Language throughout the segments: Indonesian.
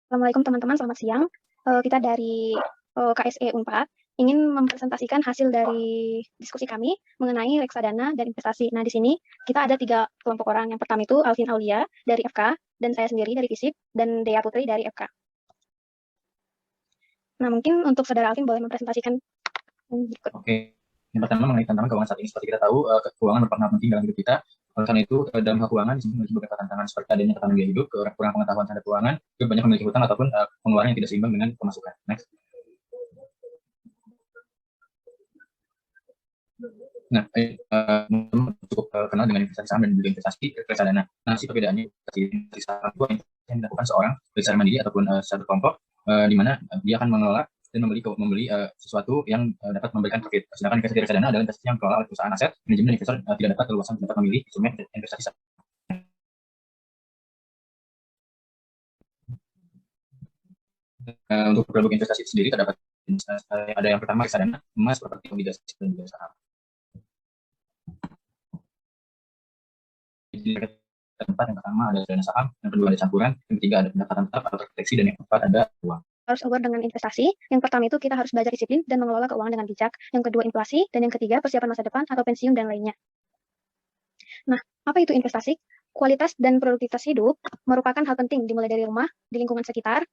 Assalamualaikum teman-teman, selamat siang. Kita dari KSE Unpad ingin mempresentasikan hasil dari diskusi kami mengenai reksadana dan investasi. Nah, di sini kita ada 3 kelompok orang. Yang pertama itu Alvin Aulia dari FK, dan saya sendiri dari FISIP, dan Dea Putri dari FK. Nah, mungkin untuk saudara Alvin boleh mempresentasikan berikut. Oke, yang pertama mengenai tantangan keuangan saat ini. Seperti kita tahu, keuangan merupakan hal penting dalam hidup kita. Oleh karena itu, dalam hal keuangan di sini memiliki beberapa tantangan seperti adanya tekanan biaya hidup, kurang pengetahuan terhadap keuangan, juga banyak memiliki hutang ataupun pengeluaran yang tidak seimbang dengan pemasukan. Next. Nah, cukup kenal dengan investasi saham dan juga investasi reksadana. Nah, perbedaannya investasi saham itu yang dilakukan seorang secara mandiri ataupun secara berkelompok, di mana dia akan mengelola dan membeli sesuatu yang dapat memberikan profit. Sedangkan investasi reksadana adalah investasi yang dikelola oleh perusahaan aset, manajemen investor tidak dapat keleluasan dapat memilih instrumen investasi saham. Untuk produk investasi sendiri terdapat ada yang pertama reksadana, emas, properti, obligasi, dan juga saham. Keempat, yang pertama ada dana saham, yang kedua ada campuran, yang ketiga ada pendapatan tetap atau terproteksi, dan yang keempat ada uang. Harus aware dengan investasi. Yang pertama itu kita harus belajar disiplin dan mengelola keuangan dengan bijak. Yang kedua inflasi, dan yang ketiga persiapan masa depan atau pensiun dan lainnya. Nah, apa itu investasi? Kualitas dan produktivitas hidup merupakan hal penting dimulai dari rumah, di lingkungan sekitar,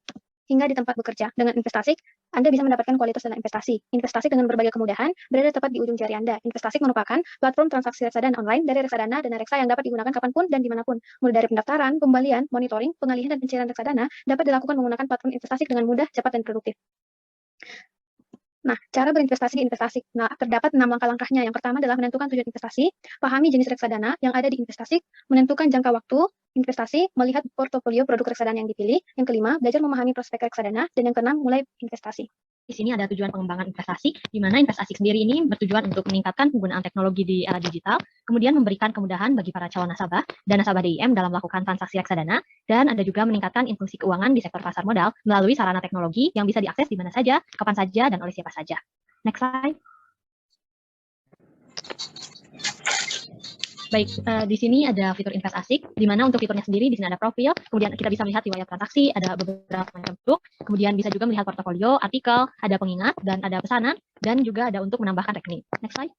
hingga di tempat bekerja. Dengan investasi, Anda bisa mendapatkan kualitas dana investasi. Investasi dengan berbagai kemudahan berada tepat di ujung jari Anda. Investasi merupakan platform transaksi reksadana online dari reksadana dan reksa yang dapat digunakan kapanpun dan dimanapun. Mulai dari pendaftaran, pembelian, monitoring, pengalihan, dan pencairan reksadana dapat dilakukan menggunakan platform investasi dengan mudah, cepat, dan produktif. Nah, cara berinvestasi di investasi. Nah, terdapat 6 langkah-langkahnya. Yang pertama adalah menentukan tujuan investasi, pahami jenis reksadana yang ada di investasi, menentukan jangka waktu investasi, melihat portofolio produk reksadana yang dipilih. Yang kelima, belajar memahami prospek reksadana. Dan yang keenam, mulai investasi. Di sini ada tujuan pengembangan investasi, di mana investasi sendiri ini bertujuan untuk meningkatkan penggunaan teknologi di era digital, kemudian memberikan kemudahan bagi para calon nasabah dan nasabah DIM dalam melakukan transaksi reksadana, dan ada juga meningkatkan inklusi keuangan di sektor pasar modal melalui sarana teknologi yang bisa diakses di mana saja, kapan saja, dan oleh siapa saja. Next slide. Baik, di sini ada fitur invest asik, di mana untuk fiturnya sendiri di sini ada profil, kemudian kita bisa melihat riwayat transaksi, ada beberapa macam produk, kemudian bisa juga melihat portofolio, artikel, ada pengingat, dan ada pesanan, dan juga ada untuk menambahkan rekening. Next slide.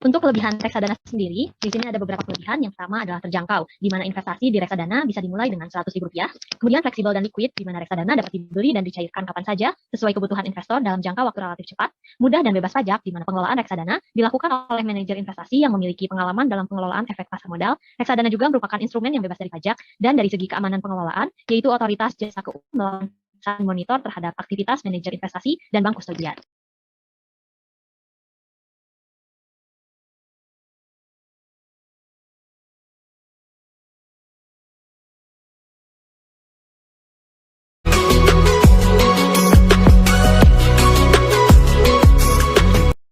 Untuk kelebihan reksadana sendiri, di sini ada beberapa kelebihan. Yang pertama adalah terjangkau, di mana investasi di reksadana bisa dimulai dengan Rp100.000. Kemudian fleksibel dan liquid, di mana reksadana dapat dibeli dan dicairkan kapan saja sesuai kebutuhan investor dalam jangka waktu relatif cepat. Mudah dan bebas pajak, di mana pengelolaan reksadana dilakukan oleh manajer investasi yang memiliki pengalaman dalam pengelolaan efek pasar modal. Reksadana juga merupakan instrumen yang bebas dari pajak, dan dari segi keamanan pengelolaan, yaitu otoritas jasa keuangan monitor terhadap aktivitas manajer investasi dan bank kustodian.